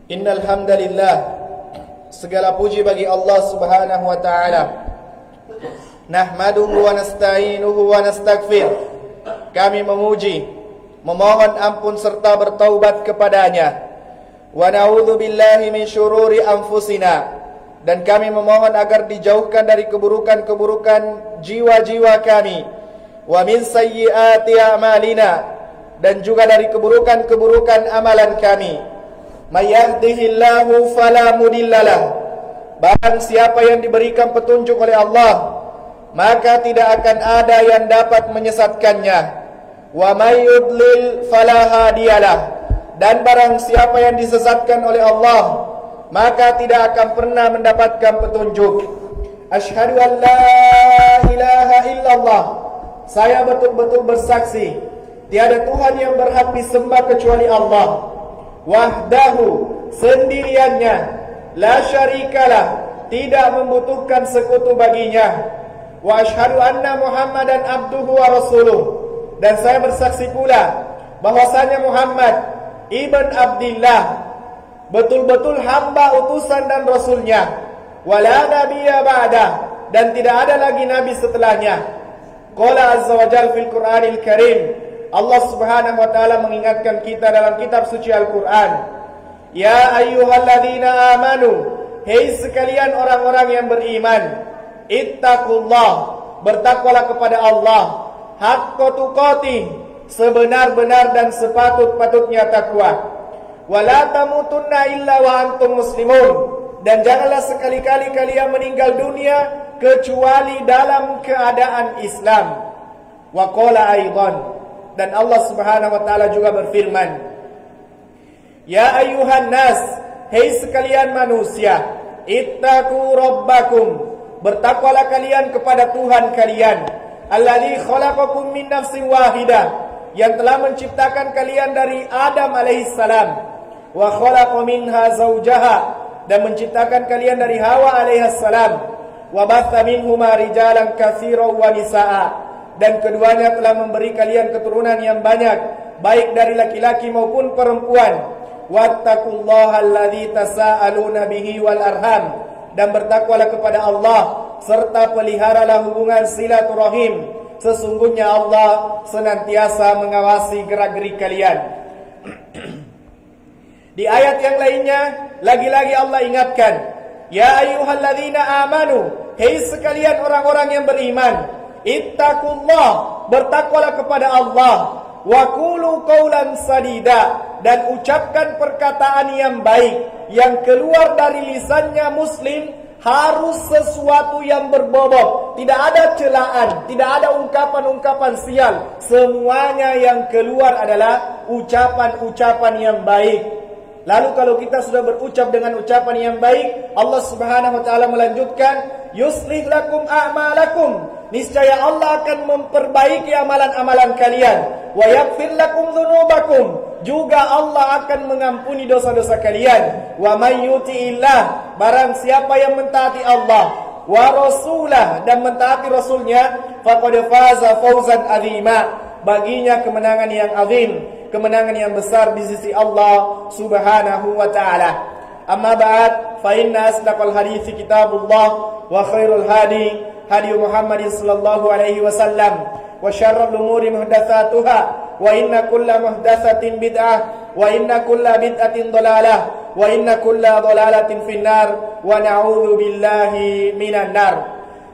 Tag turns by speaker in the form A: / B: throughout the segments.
A: Innal hamdalillah, segala puji bagi Allah Subhanahu wa taala. Nahmaduhu wa nasta'inuhu wa nastaghfir. Kami memuji, memohon ampun serta bertaubat kepadanya. Wa na'udzu billahi min syururi anfusina, dan kami memohon agar dijauhkan dari keburukan-keburukan jiwa-jiwa kami. Wa min sayyiati a'malina, dan juga dari keburukan-keburukan amalan kami. May yahdihillahu fala mudhillalah, barang siapa yang diberikan petunjuk oleh Allah, maka tidak akan ada yang dapat menyesatkannya. Wa may yudlil fala hadiyalah, dan barang siapa yang disesatkan oleh Allah, maka tidak akan pernah mendapatkan petunjuk. Asyhadu an la ilaha illallah, saya betul-betul bersaksi tiada Tuhan yang berhak disembah kecuali Allah. Wahdahu, sendiriannya, la syarikalah, tidak membutuhkan sekutu baginya. Wa asyhadu anna Muhammadan abduhu wa rasuluh, dan saya bersaksi pula bahwasanya Muhammad ibn Abdillah betul-betul hamba utusan dan rasulnya. Wala nabiyya ba'dah, dan tidak ada lagi nabi setelahnya. Qala azza wa jalla fil Qur'anil Karim, Allah Subhanahu wa taala mengingatkan kita dalam kitab suci Al-Qur'an. Ya ayyuhalladzina amanu, hei sekalian orang-orang yang beriman, ittaqullah, bertakwalah kepada Allah, haqqa tuqatih, sebenar-benar dan sepatut-patutnya takwa. Wala tamutunna illa wa antum muslimun, dan janganlah sekali-kali kalian meninggal dunia kecuali dalam keadaan Islam. Wa qala aidan, dan Allah Subhanahu wa taala juga berfirman, ya ayyuhan nas, hei sekalian manusia, ittaqu rabbakum, bertakwalah kalian kepada Tuhan kalian, alladzi khalaqakum min nafsin wahidah, yang telah menciptakan kalian dari Adam alaihissalam, wa khalaqa minha zawjaha, dan menciptakan kalian dari Hawa alaihissalam, wa batha minhuma rijalan katsiran wa nisaa, dan keduanya telah memberi kalian keturunan yang banyak, baik dari laki-laki maupun perempuan. Wattaqullaha alladzi tasaaluna bihi wal arham, dan bertakwalah kepada Allah serta peliharalah hubungan silaturahim, sesungguhnya Allah senantiasa mengawasi gerak-gerik kalian. Di ayat yang lainnya lagi-lagi Allah ingatkan, ya ayyuhalladzina amanu, hei sekalian orang-orang yang beriman, ittaqullah, bertakwalah kepada Allah, wa qulu qawlan sadida, dan ucapkan perkataan yang baik, yang keluar dari lisannya muslim harus sesuatu yang berbobot, tidak ada celaan, tidak ada ungkapan-ungkapan sial, semuanya yang keluar adalah ucapan-ucapan yang baik. Lalu kalau kita sudah berucap dengan ucapan yang baik, Allah Subhanahu wa taala melanjutkan, yuslih lakum a'malakum, niscaya Allah akan memperbaiki amalan-amalan kalian, wa yaghfir lakum dzunubakum, juga Allah akan mengampuni dosa-dosa kalian. Wa may yuti'illah, barang siapa yang mentaati Allah, wa rasulah, dan mentaati rasulnya, faqad faza fawzan azima, baginya kemenangan yang azim, kemenangan yang besar di sisi Allah Subhanahu wa taala. Amma ba'd, fa inna asdaqal hadithi kitabullah, wa khairul hadi hadi Muhammadin sallallahu alaihi wasallam, wa syarrul umuri muhdatsatuha, wa inna kulla muhdatsatin bid'ah, wa inna kulla bid'atin dhalalah, wa inna kulla dhalalatin finnar, wa na'udzu billahi minan nar.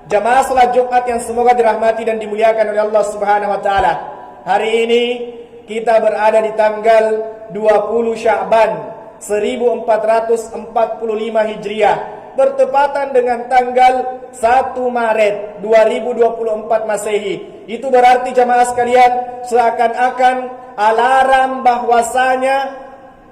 A: Jamaah salat Jumat yang semoga dirahmati dan dimuliakan oleh Allah Subhanahu wa taala. Hari ini kita berada di tanggal 20 Sya'ban 1445 Hijriah, bertepatan dengan tanggal 1 Maret 2024 Masehi. Itu berarti jamaah sekalian, seakan-akan alarm bahwasanya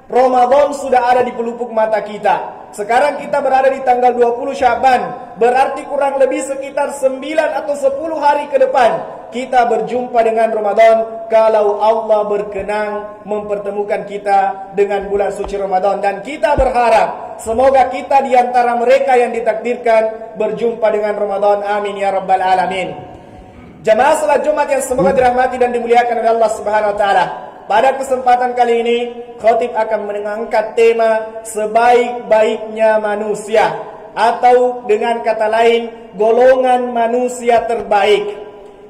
A: Ramadan sudah ada di pelupuk mata kita. Sekarang kita berada di tanggal 20 Sya'ban, berarti kurang lebih sekitar 9 atau 10 hari ke depan kita berjumpa dengan Ramadan, kalau Allah berkenan mempertemukan kita dengan bulan suci Ramadan. Dan kita berharap semoga kita di antara mereka yang ditakdirkan berjumpa dengan Ramadan. Amin ya rabbal alamin. Jamaah salat Jumat yang semoga dirahmati dan dimuliakan oleh Allah Subhanahu wa taala. pada kesempatan kali ini khatib akan mengangkat tema sebaik-baiknya manusia, atau dengan kata lain golongan manusia terbaik,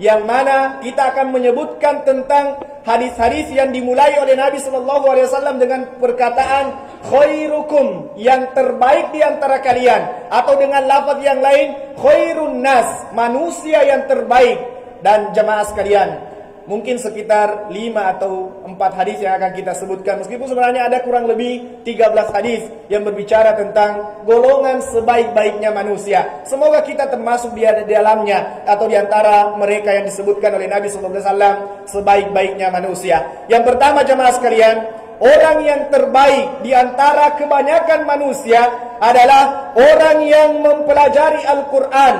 A: yang mana kita akan menyebutkan tentang hadis-hadis yang dimulai oleh Nabi SAW dengan perkataan khairukum, yang terbaik di antara kalian, atau dengan lafaz yang lain khairun nas, manusia yang terbaik. Dan jemaah sekalian, mungkin sekitar 5 atau 4 hadis yang akan kita sebutkan, meskipun sebenarnya ada kurang lebih 13 hadis yang berbicara tentang golongan sebaik-baiknya manusia. Semoga kita termasuk di dalamnya, atau di antara mereka yang disebutkan oleh Nabi SAW sebaik-baiknya manusia. Yang pertama jemaah sekalian, orang yang terbaik di antara kebanyakan manusia adalah orang yang mempelajari Al-Quran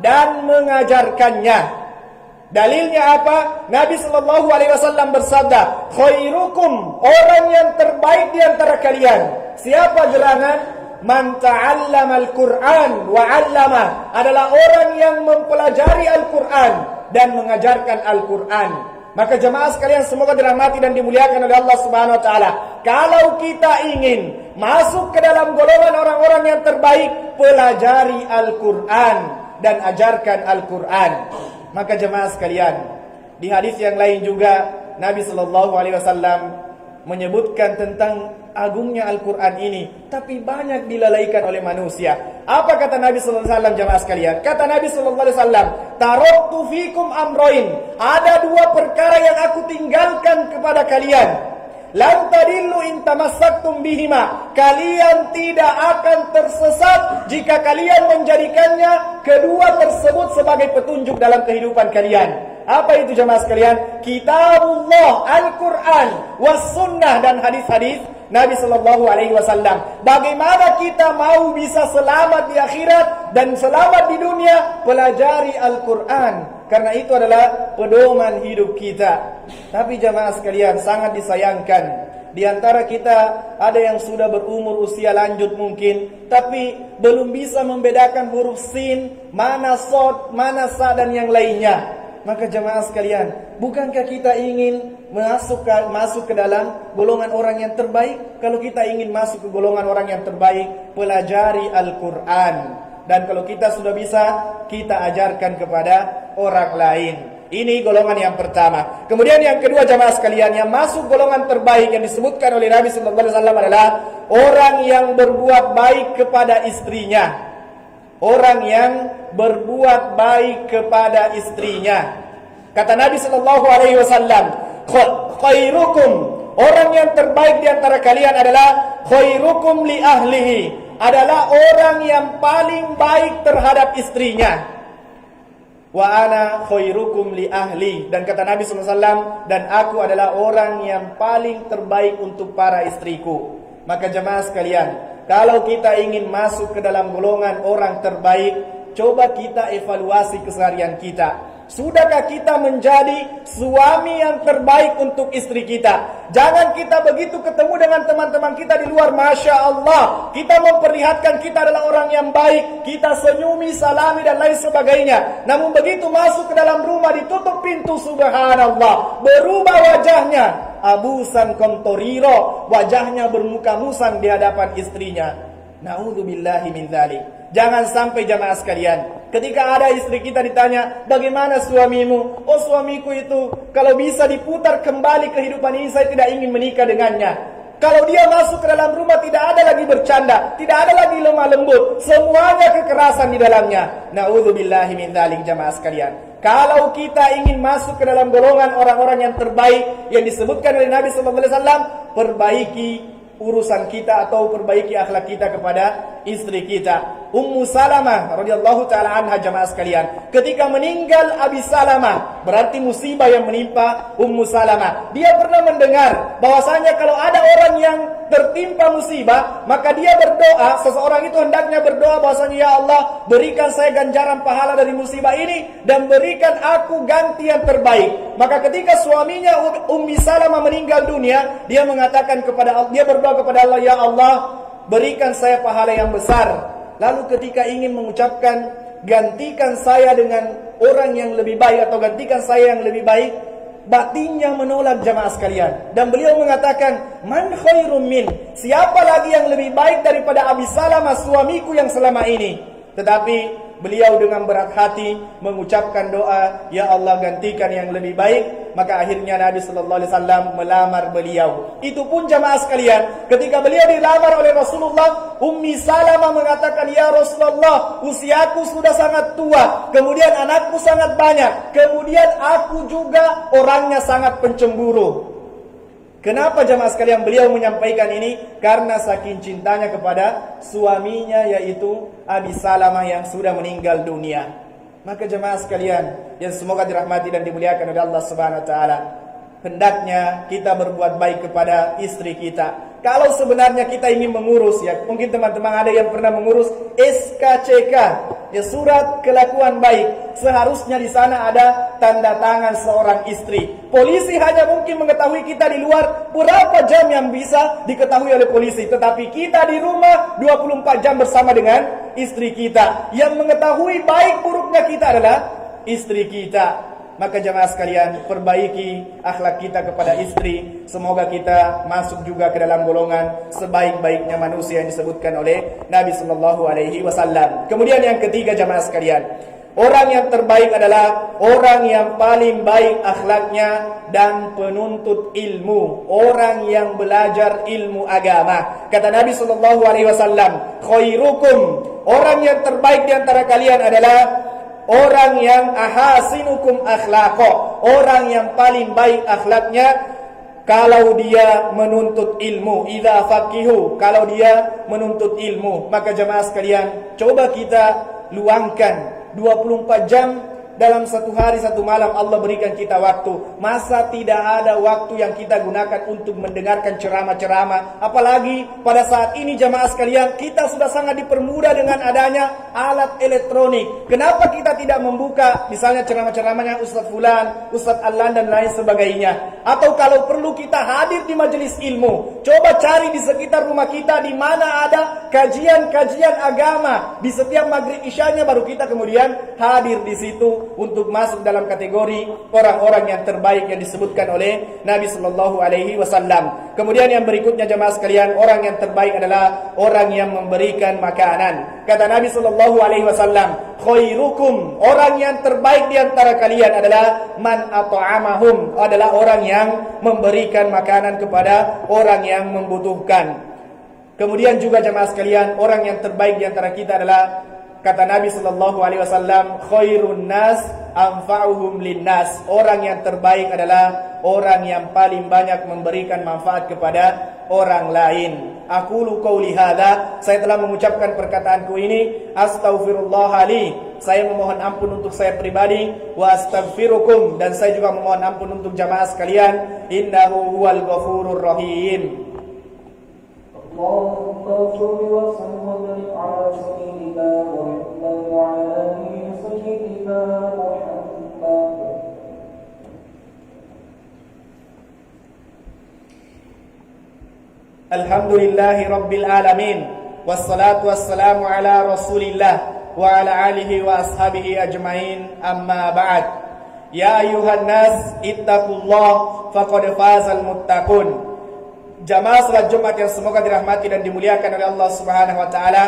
A: dan mengajarkannya. Dalilnya apa? Nabi SAW bersabda, khairukum, orang yang terbaik di antara kalian. Siapa gerangan? Man ta'allama al-Qur'an wa 'allama, adalah orang yang mempelajari Al-Quran dan mengajarkan Al-Quran. Maka jemaah sekalian, semoga dirahmati dan dimuliakan oleh Allah Subhanahu wa taala. Kalau kita ingin masuk ke dalam golongan orang-orang yang terbaik, pelajari Al-Quran dan ajarkan Al-Quran. Maka jemaah sekalian, di hadis yang lain juga Nabi SAW menyebutkan tentang agungnya Al-Quran ini, tapi banyak dilalaikan oleh manusia. Apa kata Nabi SAW jemaah sekalian? Kata Nabi SAW, taraktu fikum amroin, ada 2 perkara yang aku tinggalkan kepada kalian. Lan tadillu in tamassaktum bihima, kalian tidak akan tersesat jika kalian menjadikannya kedua tersebut sebagai petunjuk dalam kehidupan kalian. Apa itu jemaah sekalian? Kitabullah, Al-Quran, was sunnah, dan hadis-hadis Nabi SAW. Bagaimana kita mau bisa selamat di akhirat dan selamat di dunia? Pelajari Al-Quran, karena itu adalah pedoman hidup kita. Tapi jemaah sekalian, sangat disayangkan, di antara kita ada yang sudah berumur usia lanjut mungkin, tapi belum bisa membedakan huruf sin, mana sod, mana sa, dan yang lainnya. Maka jemaah sekalian, bukankah kita ingin masuk ke dalam golongan orang yang terbaik? Kalau kita ingin masuk ke golongan orang yang terbaik, pelajari Al-Quran. Dan kalau kita sudah bisa, kita ajarkan kepada orang lain. Ini golongan yang pertama. Kemudian yang kedua jemaah sekalian, yang masuk golongan terbaik yang disebutkan oleh Nabi SAW adalah orang yang berbuat baik kepada istrinya. Orang yang berbuat baik kepada istrinya. Kata Nabi SAW, khairukum, orang yang terbaik di antara kalian adalah khairukum li ahlihi, adalah orang yang paling baik terhadap istrinya. Wa ana khairukum li ahli, dan kata Nabi SAW, dan aku adalah orang yang paling terbaik untuk para istriku. Maka jemaah sekalian, kalau kita ingin masuk ke dalam golongan orang terbaik, coba kita evaluasi keseharian kita. Sudahkah kita menjadi suami yang terbaik untuk istri kita? Jangan kita begitu ketemu dengan teman-teman kita di luar, Masya Allah, kita memperlihatkan kita adalah orang yang baik, kita senyumi, salami, dan lain sebagainya. Namun begitu masuk ke dalam rumah, ditutup pintu, subhanallah, berubah wajahnya, abusan kontoriro, wajahnya bermuka musang di hadapan istrinya. Na'udzubillahi min dzalik. Jangan sampai jamaah sekalian, ketika ada istri kita ditanya, bagaimana suamimu? Oh, suamiku itu kalau bisa diputar kembali kehidupan ini, saya tidak ingin menikah dengannya. Kalau dia masuk ke dalam rumah, tidak ada lagi bercanda, tidak ada lagi lemah lembut, semuanya kekerasan di dalamnya. Na'udzubillahi min dzalik jamaah sekalian. Kalau kita ingin masuk ke dalam golongan orang-orang yang terbaik yang disebutkan oleh Nabi SAW, perbaiki urusan kita atau perbaiki akhlak kita kepada istri kita. Ummu Salamah radhiyallahu taala anha jamaah sekalian, ketika meninggal Abi Salamah, berarti musibah yang menimpa Ummu Salamah. Dia pernah mendengar bahwasanya kalau ada orang yang tertimpa musibah, maka dia berdoa, seseorang itu hendaknya berdoa bahwasanya, ya Allah, berikan saya ganjaran pahala dari musibah ini dan berikan aku ganti yang terbaik. Maka ketika suaminya Ummi Salamah meninggal dunia, dia mengatakan kepada Allah, dia berdoa kepada Allah, ya Allah, berikan saya pahala yang besar. Lalu ketika ingin mengucapkan gantikan saya dengan orang yang lebih baik atau gantikan saya yang lebih baik, batinnya menolak jamaah sekalian. Dan beliau mengatakan, man khairum min, siapa lagi yang lebih baik daripada Abi Salamah suamiku yang selama ini. Tetapi beliau dengan berat hati mengucapkan doa, ya Allah gantikan yang lebih baik. Maka akhirnya Nabi sallallahu alaihi wasallam melamar beliau. Itu pun jamaah sekalian, ketika beliau dilamar oleh Rasulullah, Ummi Salamah mengatakan, ya Rasulullah, usiaku sudah sangat tua, kemudian anakku sangat banyak, kemudian aku juga orangnya sangat pencemburu. Kenapa jamaah sekalian beliau menyampaikan ini? Karena saking cintanya kepada suaminya, yaitu Abi Salamah yang sudah meninggal dunia. Maka jamaah sekalian yang semoga dirahmati dan dimuliakan oleh Allah Subhanahu wa taala, hendaknya kita berbuat baik kepada istri kita. Kalau sebenarnya kita ingin mengurus, ya mungkin teman-teman ada yang pernah mengurus SKCK, ya surat kelakuan baik. Seharusnya di sana ada tanda tangan seorang istri. Polisi hanya mungkin mengetahui kita di luar berapa jam yang bisa diketahui oleh polisi, tetapi kita di rumah 24 jam bersama dengan istri kita. Yang mengetahui baik buruknya kita adalah istri kita. Maka jemaah sekalian, perbaiki akhlak kita kepada istri. Semoga kita masuk juga ke dalam golongan sebaik-baiknya manusia yang disebutkan oleh Nabi sallallahu alaihi wasallam. Kemudian yang ketiga jemaah sekalian, orang yang terbaik adalah orang yang paling baik akhlaknya dan penuntut ilmu, orang yang belajar ilmu agama. Kata Nabi sallallahu alaihi wasallam, khairukum, orang yang terbaik di antara kalian adalah orang yang ahasinukum akhlaqo, orang yang paling baik akhlaknya kalau dia menuntut ilmu. Idza faqihu, kalau dia menuntut ilmu. Maka jemaah sekalian, coba kita luangkan 24 jam dalam satu hari satu malam Allah berikan kita waktu. Masa tidak ada waktu yang kita gunakan untuk mendengarkan ceramah-ceramah? Apalagi pada saat ini jamaah sekalian, kita sudah sangat dipermudah dengan adanya alat elektronik. Kenapa kita tidak membuka misalnya ceramah-ceramahnya Ustaz Fulan, Ustaz Alan dan lain sebagainya? Atau kalau perlu kita hadir di majelis ilmu, coba cari di sekitar rumah kita di mana ada kajian-kajian agama. Di setiap maghrib isyanya baru kita kemudian hadir di situ untuk masuk dalam kategori orang-orang yang terbaik yang disebutkan oleh Nabi sallallahu alaihi wasallam. Kemudian yang berikutnya jemaah sekalian, orang yang terbaik adalah orang yang memberikan makanan. Kata Nabi sallallahu alaihi wasallam, khairukum, orang yang terbaik di antara kalian adalah man at'amahum, adalah orang yang memberikan makanan kepada orang yang membutuhkan. Kemudian juga jemaah sekalian, orang yang terbaik di antara kita adalah, kata Nabi sallallahu alaihi wasallam, khairun nas anfa'uhum linnas, orang yang terbaik adalah orang yang paling banyak memberikan manfaat kepada orang lain. Aqulu qauli hadza, saya telah mengucapkan perkataanku ini, astaghfirullah li, saya memohon ampun untuk saya pribadi, wa astaghfirukum, dan saya juga memohon ampun untuk jamaah sekalian, innahu huwal ghafurur rahim.
B: اللهم صل وسلم وبارك على سيدنا محمد وعلى آله سيدنا محمد.
A: Alhamdulillahi Rabbil Alamin, wassalatu wassalamu ala Rasulillah wa ala alihi wa ashabihi ajmain, amma ba'd. Ya ayuhan nas, ittaqullah faqad fazal muttaqun. Jamaah salat Jumat yang semoga dirahmati dan dimuliakan oleh Allah Subhanahu wa taala.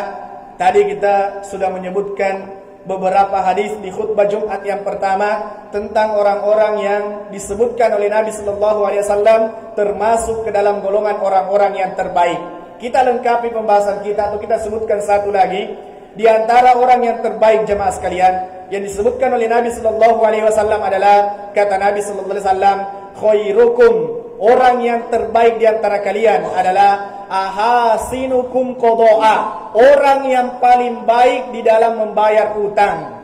A: Tadi kita sudah menyebutkan beberapa hadis di khutbah Jumat yang pertama tentang orang-orang yang disebutkan oleh Nabi sallallahu alaihi wasallam termasuk ke dalam golongan orang-orang yang terbaik. Kita lengkapi pembahasan kita atau kita sebutkan satu lagi di antara orang yang terbaik jemaah sekalian yang disebutkan oleh Nabi sallallahu alaihi wasallam adalah, kata Nabi sallallahu alaihi wasallam, khairukum, orang yang terbaik di antara kalian adalah ahasinukum qada'a, orang yang paling baik di dalam membayar utang.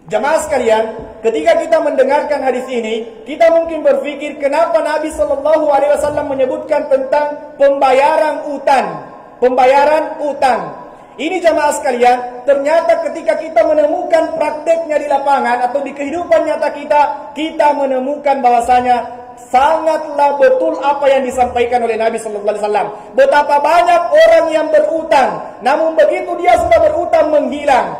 A: Jemaah sekalian, ketika kita mendengarkan hadis ini, kita mungkin berpikir kenapa Nabi sallallahu alaihi wasallam menyebutkan tentang pembayaran utang. Pembayaran utang. Ini jemaah sekalian, ternyata ketika kita menemukan prakteknya di lapangan atau di kehidupan nyata kita menemukan bahwasanya sangatlah betul apa yang disampaikan oleh Nabi sallallahu alaihi wasallam. Betapa banyak orang yang berutang, namun begitu dia sudah berutang menghilang.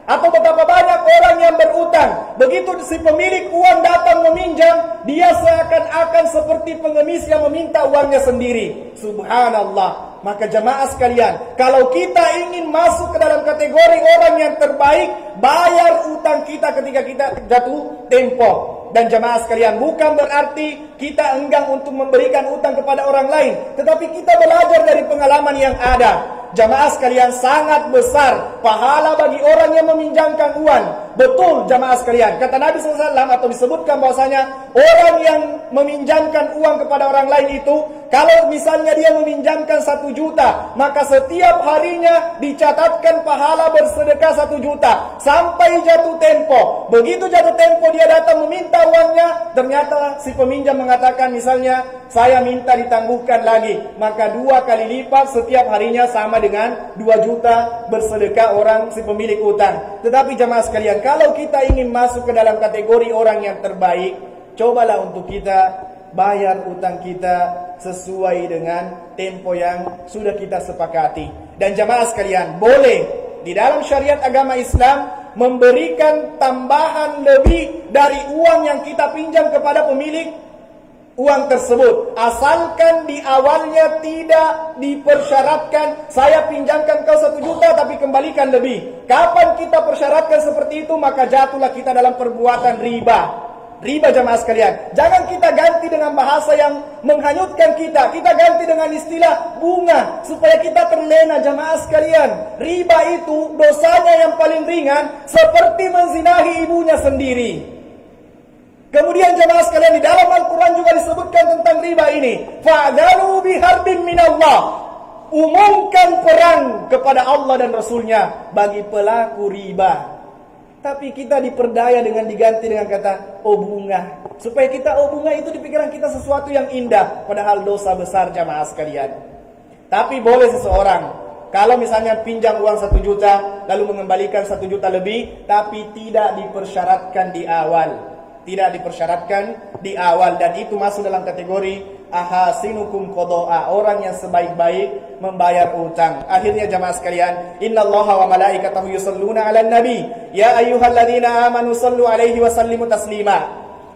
A: Atau betapa banyak orang yang berutang. Begitu si pemilik uang datang meminjam, dia seakan-akan seperti pengemis yang meminta uangnya sendiri. Subhanallah. Maka jamaah sekalian, kalau kita ingin masuk ke dalam kategori orang yang terbaik, bayar utang kita ketika kita jatuh tempo. Dan jamaah sekalian, bukan berarti kita enggan untuk memberikan utang kepada orang lain, tetapi kita belajar dari pengalaman yang ada. Jamaah sekalian, sangat besar pahala bagi orang yang meminjamkan uang. Betul jamaah sekalian, kata Nabi SAW, atau disebutkan bahwasanya orang yang meminjamkan uang kepada orang lain itu, kalau misalnya dia meminjamkan 1 juta, maka setiap harinya dicatatkan pahala bersedekah 1 juta sampai jatuh tempo. Begitu jatuh tempo dia datang meminta uangnya, ternyata si peminjam mengatakan misalnya, saya minta ditangguhkan lagi, maka 2 kali lipat setiap harinya sama dengan 2 juta bersedekah orang si pemilik utang. Tetapi jamaah sekalian, kalau kita ingin masuk ke dalam kategori orang yang terbaik, cobalah untuk kita bayar utang kita sesuai dengan tempo yang sudah kita sepakati. Dan jamaah sekalian, boleh di dalam syariat agama Islam memberikan tambahan lebih dari uang yang kita pinjam kepada pemilik uang tersebut, asalkan di awalnya tidak dipersyaratkan saya pinjamkan kau 1 juta tapi kembalikan lebih. Kapan kita persyaratkan seperti itu, maka jatuhlah kita dalam perbuatan riba. Riba jamaah sekalian. Jangan kita ganti dengan bahasa yang menghanyutkan kita. Kita ganti dengan istilah bunga supaya kita terlena jamaah sekalian. Riba itu dosanya yang paling ringan seperti menzinahi ibunya sendiri. Kemudian jamaah sekalian, di dalam Al-Quran juga disebutkan tentang riba ini. Fa'adharu biharbin minallah. Umumkan perang kepada Allah dan Rasulnya bagi pelaku riba. Tapi kita diperdaya dengan diganti dengan kata oh bunga, supaya kita oh bunga itu di pikiran kita sesuatu yang indah, padahal dosa besar jamaah sekalian. Tapi boleh seseorang kalau misalnya pinjam uang 1 juta lalu mengembalikan 1 juta lebih, tapi tidak dipersyaratkan di awal. Tidak dipersyaratkan di awal, dan itu masuk dalam kategori ahasinukum qada'a, orang yang sebaik-baik membayar utang. Akhirnya jamaah sekalian, innallaha wa malaikatahu yusholluna 'alan nabi ya ayyuhalladzina amanu shallu 'alaihi wa sallimu taslima.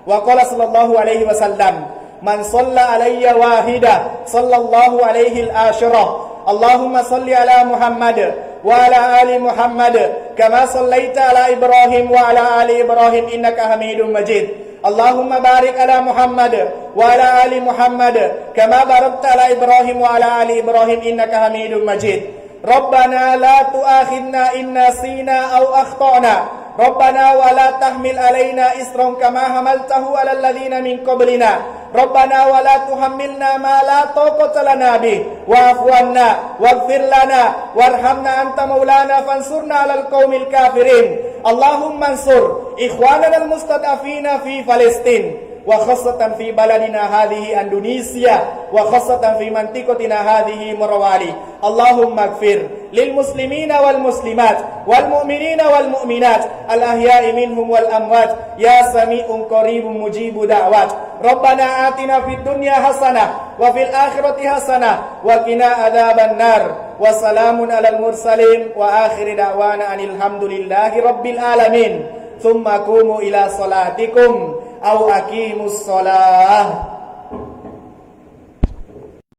A: Wa qala sallallahu alaihi wasallam, man shalla 'alayya wahida sallallahu alaihi al-ashra. Allahumma shalli 'ala Muhammad وعلى آل محمد كما صليت على إبراهيم وعلى آل إبراهيم إنك حميد مجيد اللهم بارك على محمد وعلى آل محمد كما باركت على إبراهيم وعلى آل إبراهيم إنك حميد مجيد ربنا لا تؤاخذنا إن نسينا أو أخطأنا ربنا ولا تحمل علينا إصرا كما حملته على الذين من قبلنا ربنا ولا تحملنا ما لا طاقة لنا به واعف عنا واغفر لنا وارحمنا أنت مولانا فانصرنا على القوم الكافرين اللهم انصر إخواننا المستضعفين في فلسطين وخاصة في بلدنا هذه إندونيسيا وخاصة في منطقتنا هذه مروالي اللهم اغفر للمسلمين والمسلمات والمؤمنين والمؤمنات الأحياء منهم والأموات يا سميع قريب مجيب دعوات ربنا آتنا في الدنيا حسنة وفي الآخرة حسنة وقنا عذاب النار وسلام على المرسلين وآخر دعوانا أن الحمد لله رب العالمين ثم قوموا إلى صلاتكم أو أقيموا الصلاة